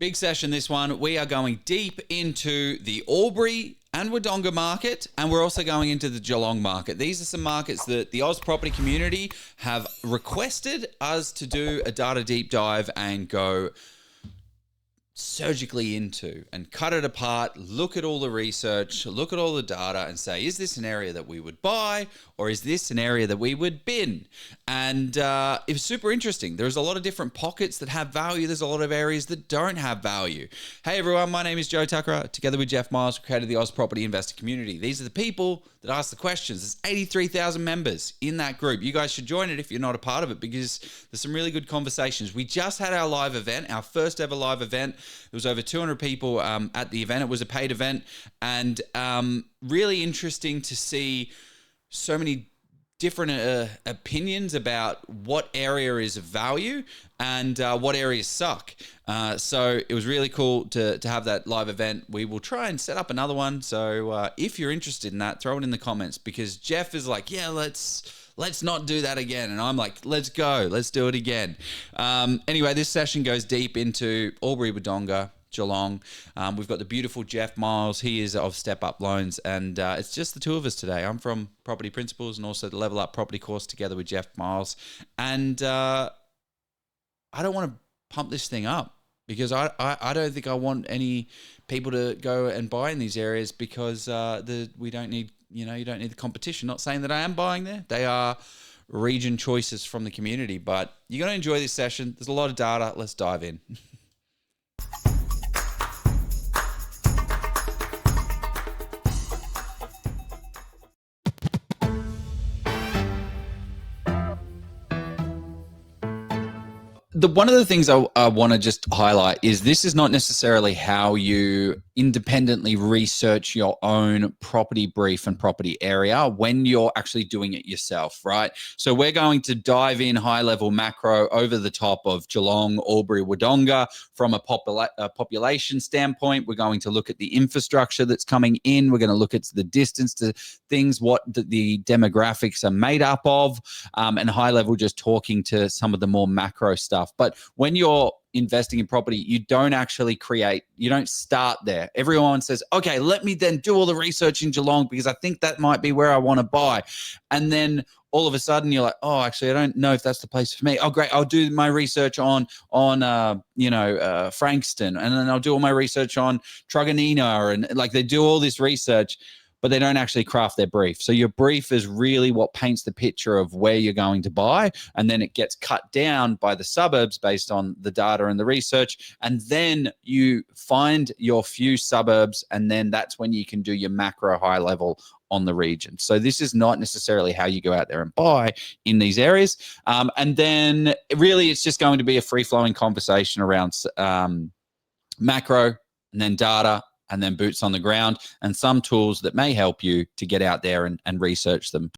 Big session, this one. We are going deep into the Albury and Wodonga market, and we're also going into the Geelong market. These are some markets that the Oz property community have requested us to do a data deep dive and go surgically into and cut it apart, look at all the research, look at all the data and say, is this an area that we would buy or is this an area that we would bin? And it was super interesting. There's a lot of different pockets that have value. There's a lot of areas that don't have value. Hey everyone, my name is Joe Tucker. Together with Jeff Miles, we created the Oz property investor community. These are the people that ask the questions. There's 83,000 members in that group. You guys should join it if you're not a part of it, because there's some really good conversations. We just had our live event, our first ever live event. There was over 200 people at the event. It was a paid event, and really interesting to see so many different opinions about what area is of value and what areas suck. So it was really cool to have that live event. We will try and set up another one. So if you're interested in that, throw it in the comments, because Jeff is like, yeah, let's not do that again. And I'm like, let's go. Let's do it again. Anyway, this session goes deep into Albury, Wodonga, Geelong. We've got the beautiful Jeff Miles. He is of Step Up Loans, and it's just the two of us today. I'm from Property Principles and also the Level Up Property course together with Jeff Miles. And I don't want to pump this thing up, because I don't think I want any people to go and buy in these areas, because we don't need, you don't need the competition. Not saying that I am buying there. They are region choices from the community, but you're going to enjoy this session. There's a lot of data. Let's dive in. One of the things I want to just highlight is this is not necessarily how you independently research your own property brief and property area when you're actually doing it yourself, right? So we're going to dive in high level macro over the top of Geelong, Albury, Wodonga from a population standpoint. We're going to look at the infrastructure that's coming in. We're going to look at the distance to things, what the demographics are made up of, and high level just talking to some of the more macro stuff. But when you're investing in property, you don't actually you don't start there. Everyone says, okay, let me then do all the research in Geelong because I think that might be where I want to buy. And then all of a sudden you're like, oh, actually, I don't know if that's the place for me. Oh, great. I'll do my research on Frankston, and then I'll do all my research on Truganina, and like they do all this research, but they don't actually craft their brief. So your brief is really what paints the picture of where you're going to buy, and then it gets cut down by the suburbs based on the data and the research, and then you find your few suburbs, and then that's when you can do your macro high level on the region. So this is not necessarily how you go out there and buy in these areas. And then really it's just going to be a free-flowing conversation around macro, and then data, and then boots on the ground, and some tools that may help you to get out there and research them.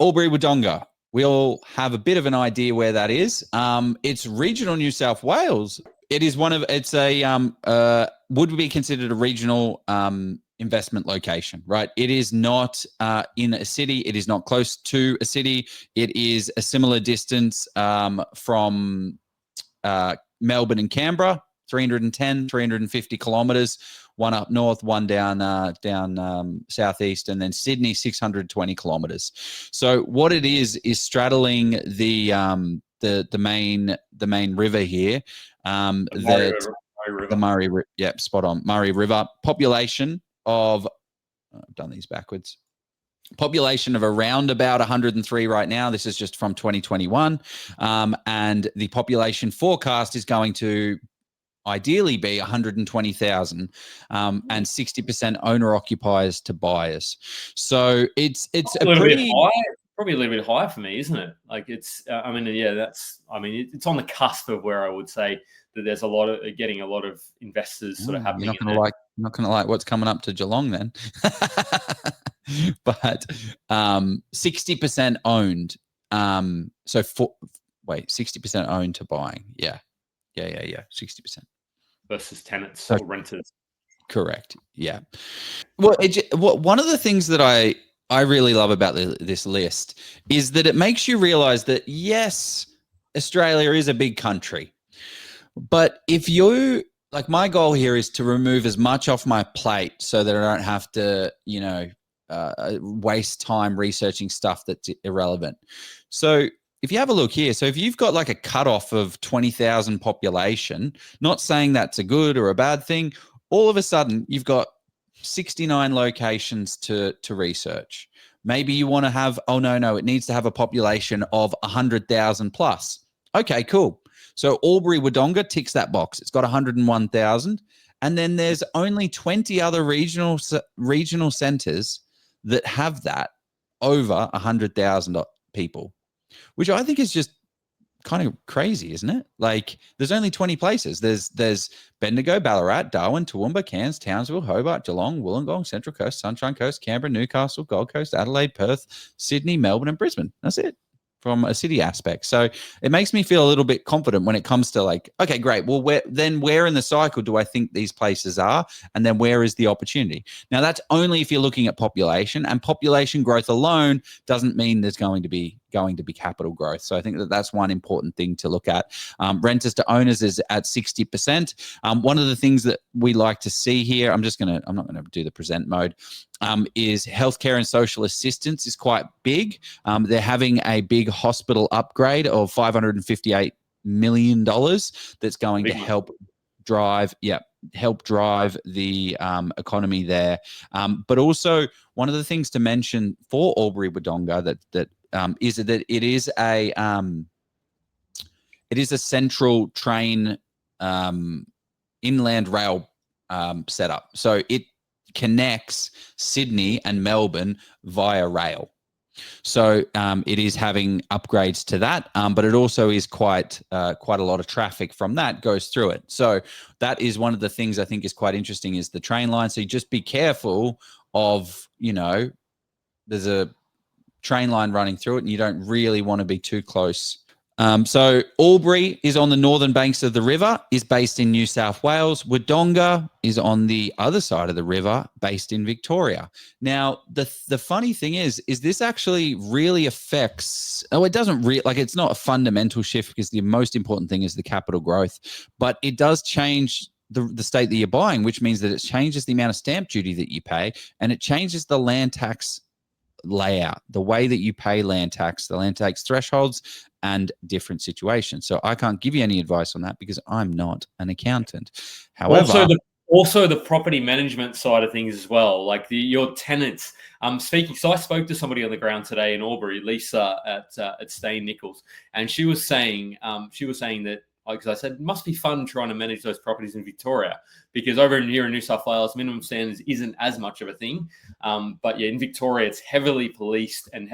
Albury, Wodonga. We all have a bit of an idea where that is. It's regional New South Wales. It is would be considered a regional investment location, right? It is not in a city. It is not close to a city. It is a similar distance from Melbourne and Canberra, 350 kilometers, one up north, one down southeast, and then Sydney, 620 kilometers. So what it is straddling the main river here. The Murray River. Yep, spot on. Murray River. Population of, I've done these backwards. Population of around about 103 right now. This is just from 2021. And the population forecast is going to ideally be 120,000 and 60% owner occupiers to buyers. So it's a little bit high. Probably a little bit high for me, isn't it? Like it's, it's on the cusp of where I would say that there's getting a lot of investors sort of happening. You're not going to like what's coming up to Geelong then. But 60% owned. 60% owned to buying. Yeah. 60%. Versus tenants or renters. Correct. Yeah. Well, one of the things that I really love about this list is that it makes you realize that, yes, Australia is a big country. But if you, like, my goal here is to remove as much off my plate so that I don't have to, waste time researching stuff that's irrelevant. So if you have a look here, so if you've got like a cutoff of 20,000 population, not saying that's a good or a bad thing, all of a sudden you've got 69 locations to research. Maybe you want to have, it needs to have a population of 100,000 plus. Okay, cool. So Albury Wodonga ticks that box. It's got 101,000. And then there's only 20 other regional centres that have that over 100,000 people, which I think is just kind of crazy, isn't it? Like, there's only 20 places. There's Bendigo, Ballarat, Darwin, Toowoomba, Cairns, Townsville, Hobart, Geelong, Wollongong, Central Coast, Sunshine Coast, Canberra, Newcastle, Gold Coast, Adelaide, Perth, Sydney, Melbourne, and Brisbane. That's it from a city aspect. So it makes me feel a little bit confident when it comes to like, okay, great. Well, where in the cycle do I think these places are? And then where is the opportunity? Now, that's only if you're looking at population, and population growth alone doesn't mean there's going to be capital growth. So I think that's one important thing to look at. Renters to owners is at 60%. One of the things that we like to see here, I'm not going to do the present mode, is healthcare and social assistance is quite big. They're having a big hospital upgrade of $558 million that's going to help drive the economy there. But also, one of the things to mention for Albury Wodonga is that it is a central train inland rail setup. So it connects Sydney and Melbourne via rail. So it is having upgrades to that, but it also is quite a lot of traffic from that goes through it. So that is one of the things I think is quite interesting is the train line. So you just be careful of, there's a train line running through it and you don't really want to be too close. So Albury is on the northern banks of the river, is based in New South Wales. Wodonga is on the other side of the river, based in Victoria. Now, the funny thing is this actually really affects, it doesn't really, like, it's not a fundamental shift because the most important thing is the capital growth, but it does change the state that you're buying, which means that it changes the amount of stamp duty that you pay, and it changes the land tax layout, the way that you pay land tax, the land tax thresholds, and different situations. So I can't give you any advice on that because I'm not an accountant. However, also the property management side of things as well, like your tenants. So I spoke to somebody on the ground today in Albury, Lisa at Stain Nichols, and she was saying that, because I said it must be fun trying to manage those properties in Victoria, because over here in New South Wales, minimum standards isn't as much of a thing. But yeah, in Victoria, it's heavily policed and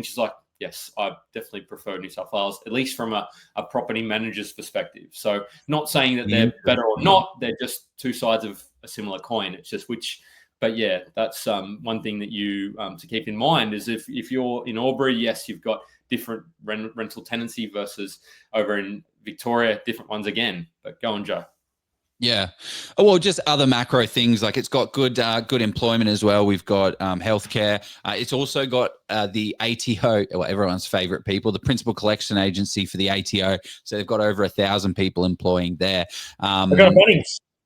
she's like, yes, I definitely prefer New South Wales, at least from a property manager's perspective. So not saying that they're better or not, they're just two sides of a similar coin. It's just but yeah, that's one thing that you to keep in mind is if you're in Albury, yes, you've got different rental tenancy versus over in Victoria, different ones again. But go on, Joe. Yeah. Well, just other macro things, like it's got good employment as well. We've got healthcare. It's also got the ATO, well, everyone's favorite people, the principal collection agency for the ATO. So they've got over 1,000 people employing there. They've got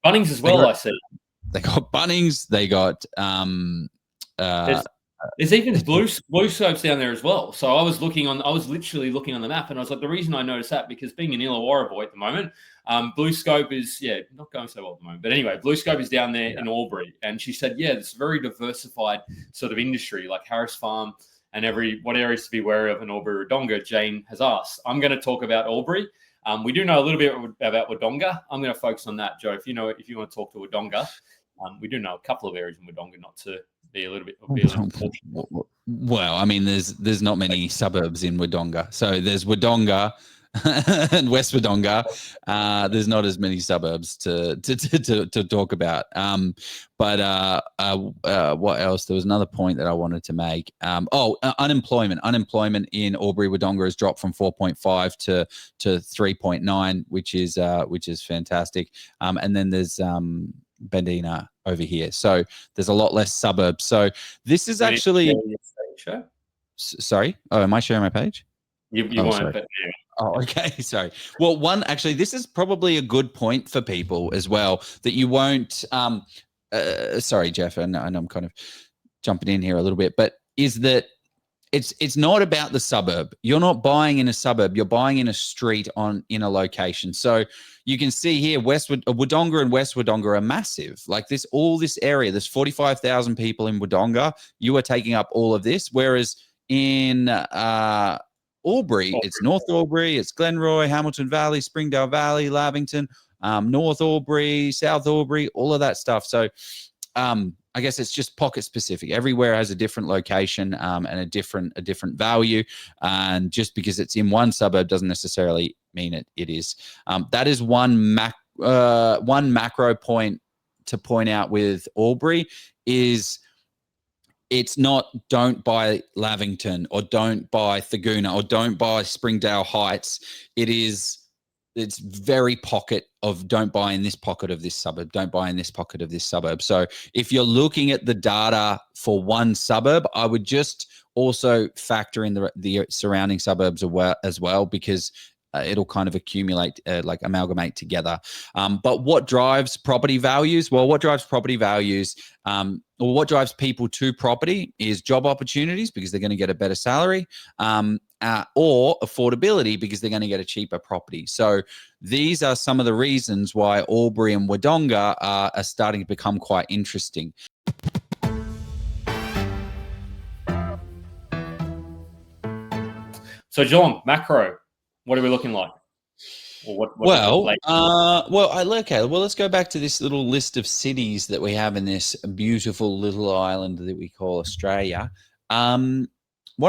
Bunnings as well, I see. They got Bunnings. They got there's even blue scopes down there as well. So I was literally looking on the map, and I was like, the reason I noticed that because being an Illawarra boy at the moment, blue scope is not going so well at the moment. But anyway, blue scope is down there in Albury, and she said, it's a very diversified sort of industry, like Harris Farm and what areas to be wary of in Albury Wodonga. Jane has asked. I'm going to talk about Albury. We do know a little bit about Wodonga. I'm going to focus on that, Joe. If you want to talk to Wodonga, we do know a couple of areas in Wodonga, not to be a little bit. Well, I mean, there's not many suburbs in Wodonga. So there's Wodonga and West Wodonga. There's not as many suburbs to talk about. But what else? There was another point that I wanted to make. Unemployment. Unemployment in Albury Wodonga has dropped from 4.5 to 3.9, which is fantastic. And then there's Bendina over here. So there's a lot less suburbs. So this is actually. Sorry. Oh, am I sharing my page? You won't, but yeah. Oh, okay. Sorry. Well, actually, this is probably a good point for people as well, that you won't. Sorry, Jeff, and I'm kind of jumping in here a little bit, but is that it's not about the suburb. You're not buying in a suburb. You're buying in a street in a location. So you can see here, Wodonga and West Wodonga are massive. Like all this area, there's 45,000 people in Wodonga. You are taking up all of this, whereas in Albury, it's North Albury, it's Glenroy, Hamilton Valley, Springdale Valley, Lavington, North Albury, South Albury, all of that stuff. So I guess it's just pocket specific. Everywhere has a different location and a different value. And just because it's in one suburb doesn't necessarily mean it is. That is one macro point to point out with Albury is it's not don't buy Lavington or don't buy Thaguna or don't buy Springdale Heights. It's very pocket of don't buy in this pocket of this suburb, don't buy in this pocket of this suburb. So if you're looking at the data for one suburb, I would just also factor in the surrounding suburbs as well, because it'll kind of accumulate, amalgamate together. But what drives property values? Well, what drives property values or what drives people to property is job opportunities, because they're going to get a better salary, or affordability, because they're going to get a cheaper property. So these are some of the reasons why Albury and Wodonga are starting to become quite interesting. So Geelong, macro, what are we looking like? Or let's go back to this little list of cities that we have in this beautiful little island that we call Australia. One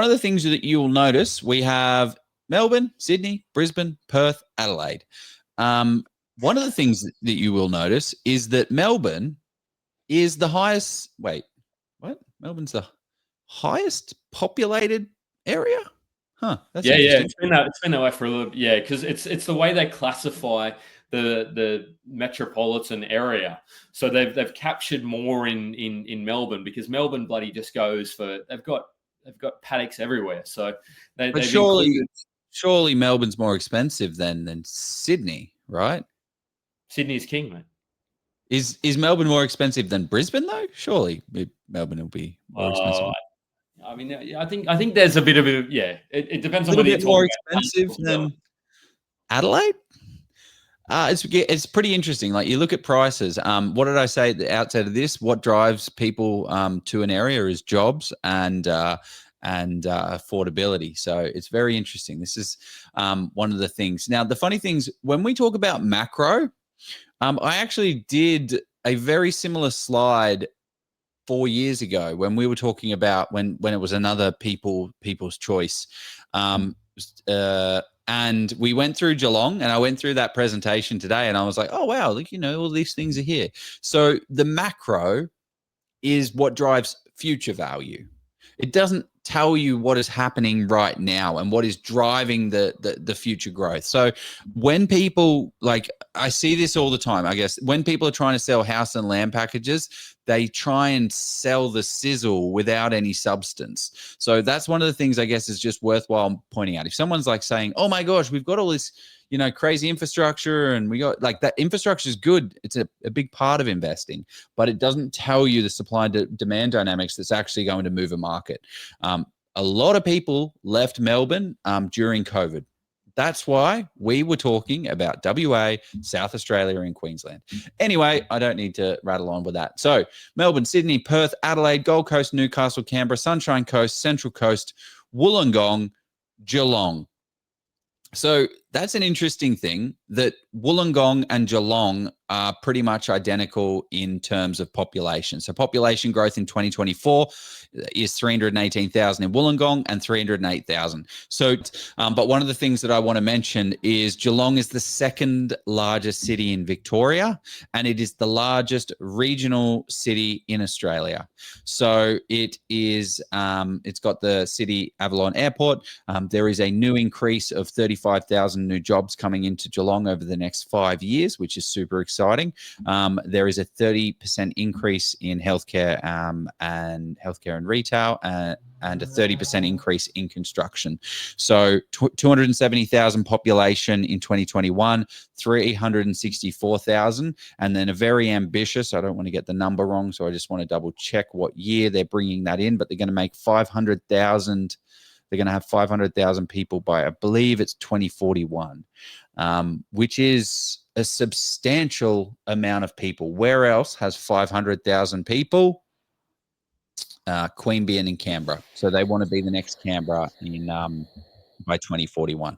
of the things that you'll notice, we have Melbourne, Sydney, Brisbane, Perth, Adelaide. One of the things that you will notice is that Melbourne is the highest. Wait, what? Melbourne's the highest populated area? Huh. That's interesting. It's been that way for a little bit. Yeah, because it's the way they classify the metropolitan area. So they've captured more in Melbourne, because Melbourne bloody just goes for they've got paddocks everywhere. So surely Melbourne's more expensive than Sydney, right? Sydney's king, mate. Is Melbourne more expensive than Brisbane though? Surely Melbourne will be more expensive. I mean, I think there's a bit of a It depends on whether it's more expensive than Adelaide. It's pretty interesting. Like, you look at prices. What did I say at the outset of this? What drives people to an area is jobs and affordability. So it's very interesting. This is one of the things. Now, the funny things when we talk about macro, I actually did a very similar slide 4 years ago when we were talking about when it was another people's choice. And we went through Geelong, and I went through that presentation today, and I was like, oh, wow, look, all these things are here. So the macro is what drives future value. It doesn't tell you what is happening right now and what is driving the future growth. So when people, I see this all the time, I guess, when people are trying to sell house and land packages, they try and sell the sizzle without any substance. So that's one of the things I guess is just worthwhile pointing out. If someone's saying, oh my gosh, we've got all this, crazy infrastructure, and we got that infrastructure is good. It's a big part of investing, but it doesn't tell you the supply and demand dynamics that's actually going to move a market. A lot of people left Melbourne during COVID. That's why we were talking about WA, South Australia, and Queensland. Anyway, I don't need to rattle on with that. So Melbourne, Sydney, Perth, Adelaide, Gold Coast, Newcastle, Canberra, Sunshine Coast, Central Coast, Wollongong, Geelong. So that's an interesting thing, that Wollongong and Geelong are pretty much identical in terms of population. So population growth in 2024 is 318,000 in Wollongong and 308,000. So, but one of the things that I want to mention is Geelong is the second largest city in Victoria, and it is the largest regional city in Australia. So it is, it's got the City Avalon Airport. There is a new increase of 35,000 200,000 new jobs coming into Geelong over the next 5 years, which is super exciting. There is a 30% increase in healthcare and retail, and a 30% increase in construction. So 270,000 population in 2021, 364,000, and then a very ambitious, I don't want to get the number wrong, so I just want to double check what year they're bringing that in, but they're going to make 500,000. They're going to have 500,000 people by, I believe it's 2041, which is a substantial amount of people. Where else has 500,000 people? Queanbeyan in Canberra. So they want to be the next Canberra in by 2041.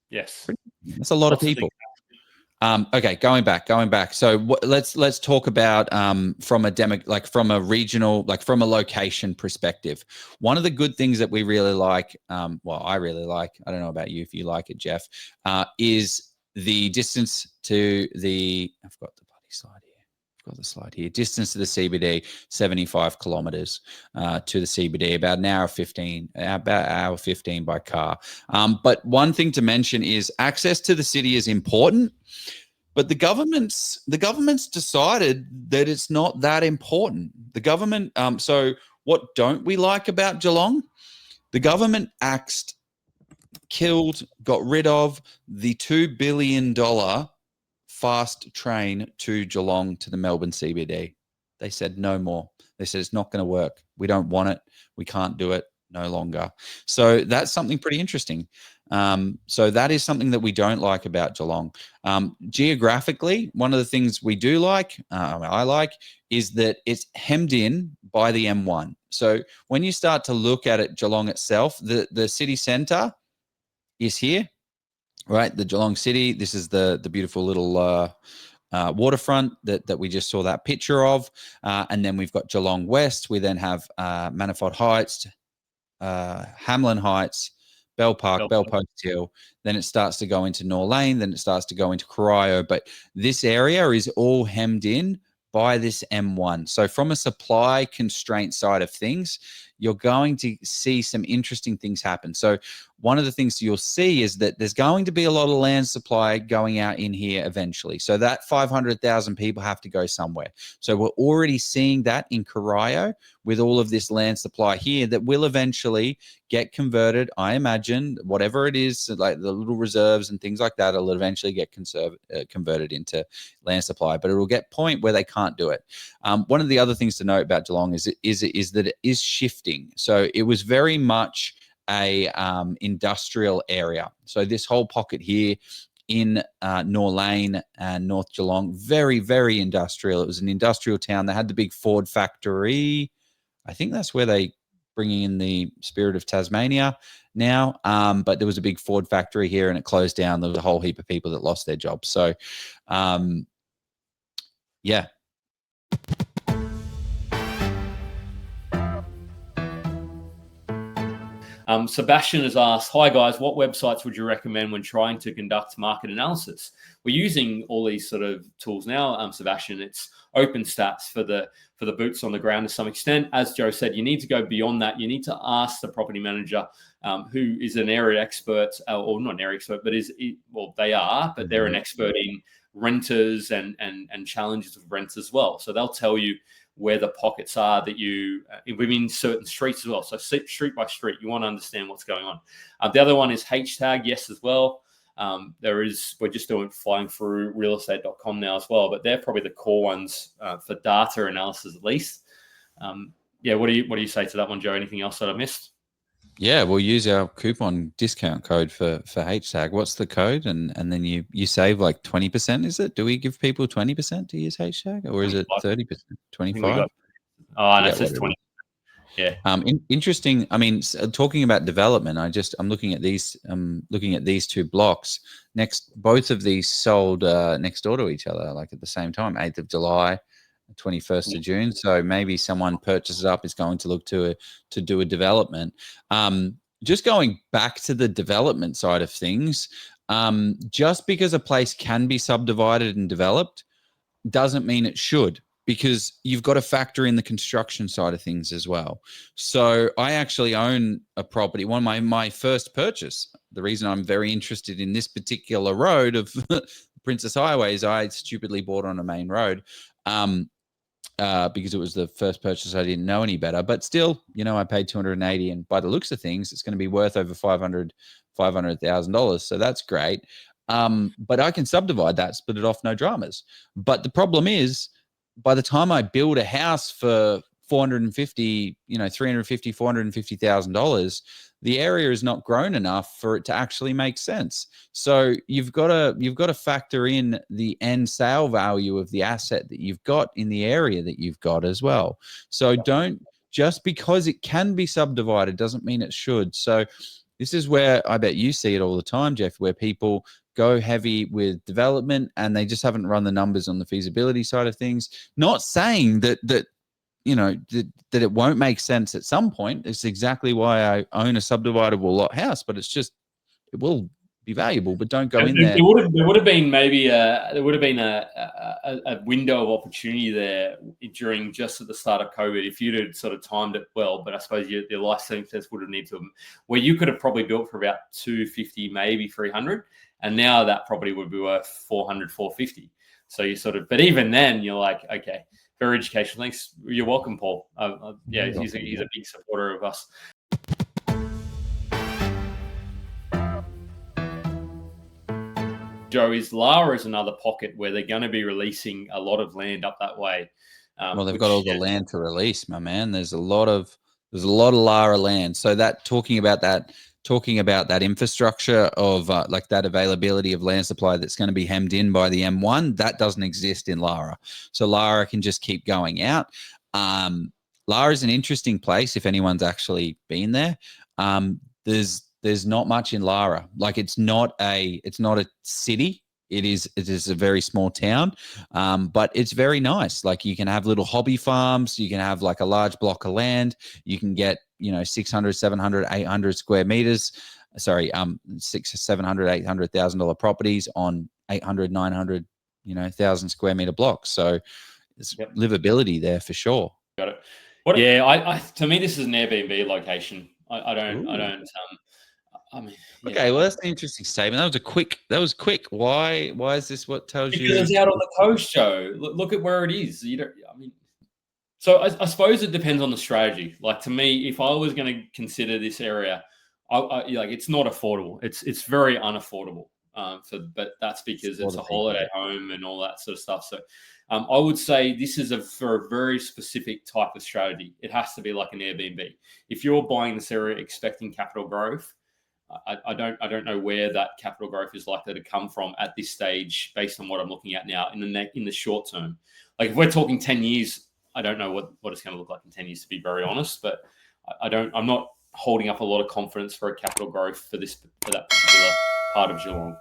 Yes, that's a lot of people. Okay, going back. So let's talk about from a regional, like from a location perspective. One of the good things that we really like, I really like, I don't know about you if you like it, Jeff, is the distance to the. I've got the bloody slide here. Got the slide here. Distance to the CBD, 75 kilometers to the CBD, about an hour 15, about hour 15 by car. But one thing to mention is access to the city is important, but the government's decided that it's not that important. The government. So what don't we like about Geelong? The government axed, killed, got rid of the $2 billion fast train to Geelong to the Melbourne CBD. They said no more. They said it's not going to work. We don't want it. We can't do it no longer. So that's something pretty interesting. So that is something that we don't like about Geelong. Geographically, one of the things we do like, I like, is that it's hemmed in by the M1. So when you start to look at it, Geelong itself, the city centre is here. Right, the Geelong City. This is the beautiful little waterfront that we just saw that picture of, and then we've got Geelong West. We then have Manifold Heights, Hamlin Heights, Bell Park, Bell Post Hill. Then it starts to go into Norlane. Then it starts to go into Corio. But this area is all hemmed in by this M1. So from a supply constraint side of things, you're going to see some interesting things happen. So one of the things you'll see is that there's going to be a lot of land supply going out in here eventually. So that 500,000 people have to go somewhere. So we're already seeing that in Corio with all of this land supply here that will eventually get converted. I imagine whatever it is, like the little reserves and things like that, will eventually get converted into land supply, but it will get point where they can't do it. One of the other things to note about Geelong is that it is shifting. So it was very much a industrial area. So this whole pocket here in Norlane and North Geelong, very, very industrial. It was an industrial town. They had the big Ford factory. I think that's where they bringing in the Spirit of Tasmania now. But there was a big Ford factory here and it closed down. There was a whole heap of people that lost their jobs. So, yeah. Sebastian has asked, hi guys, what websites would you recommend when trying to conduct market analysis? We're using all these sort of tools now, Sebastian. It's open stats for the boots on the ground to some extent. As Joe said, you need to go beyond that. You need to ask the property manager who is an area expert, or not an area expert, but they are, but they're an expert in renters and challenges of rents as well. So they'll tell you where the pockets are that you within certain streets as well. So street by street, you want to understand what's going on. The other one is H-tag, yes, as well. We're just doing flying through realestate.com now as well, but they're probably the core ones for data analysis at least. What do you say to that one, Joe? Anything else that I missed? Yeah, we'll use our coupon discount code for H-tag. What's the code? And then you save like 20%, is it? Do we give people 20% to use H-tag, or is it 30%, 25%? Oh, no, it says 20%. Yeah. Interesting. I mean, talking about development, I'm looking at these two blocks next. Both of these sold next door to each other, like at the same time, 8th of July, 21st of June. So maybe someone purchases up is going to look to do a development. Just going back to the development side of things, just because a place can be subdivided and developed doesn't mean it should. because you've got to factor in the construction side of things as well. So I actually own a property. One of my first purchase, the reason I'm very interested in this particular road of Princess Highway is I stupidly bought on a main road. Because it was the first purchase. I didn't know any better, but still, I paid 280, and by the looks of things, it's going to be worth over $500,000. So that's great. But I can subdivide that, split it off, no dramas. But the problem is, by the time I build a house for 450, $450,000, the area is not grown enough for it to actually make sense. So you've got to factor in the end sale value of the asset that you've got in the area that you've got as well. So don't, just because it can be subdivided doesn't mean it should. So this is where I bet you see it all the time, Jeff, where people go heavy with development and they just haven't run the numbers on the feasibility side of things. Not saying that it won't make sense at some point. It's exactly why I own a subdividable lot house, but it's just, it will be valuable, but don't go in there. There would have been maybe a window of opportunity there during just at the start of COVID if you'd have sort of timed it well. But I suppose your life circumstance would have needed to, where you could have probably built for about 250, maybe 300, and now that property would be worth 400, 450. So you sort of, but even then you're like, okay, very educational. Thanks. You're welcome, Paul. He's a big supporter of us. Joe, is Lara is another pocket where they're going to be releasing a lot of land up that way. Well, they've got all the land to release, my man. There's a lot of Lara land. So that talking about that infrastructure of like that availability of land supply that's going to be hemmed in by the M1, that doesn't exist in Lara. So Lara can just keep going out. Lara is an interesting place if anyone's actually been there. There's not much in Lara. Like it's not a city. It is a very small town, but it's very nice. Like you can have little hobby farms. You can have like a large block of land. You can get 600, 700, 800 square meters. Sorry, $600,000, $700,000, $800,000 properties on 800, 900, 1,000 square meter blocks. So there's livability there for sure. Got it. I to me this is an Airbnb location. I don't. Okay, well that's an interesting statement. That was quick. Why is this what tells you? Because it's out on the coast, Joe. Look at where it is. So I suppose it depends on the strategy. Like to me, if I was going to consider this area, it's not affordable. It's very unaffordable. But that's because it's a holiday home and all that sort of stuff. So I would say this is for a very specific type of strategy. It has to be like an Airbnb. If you're buying this area expecting capital growth, I don't know where that capital growth is likely to come from at this stage, based on what I'm looking at now in the short term. Like if we're talking 10 years, I don't know what it's going to look like in 10 years, to be very honest. But I'm not holding up a lot of confidence for a capital growth for that particular part of Geelong.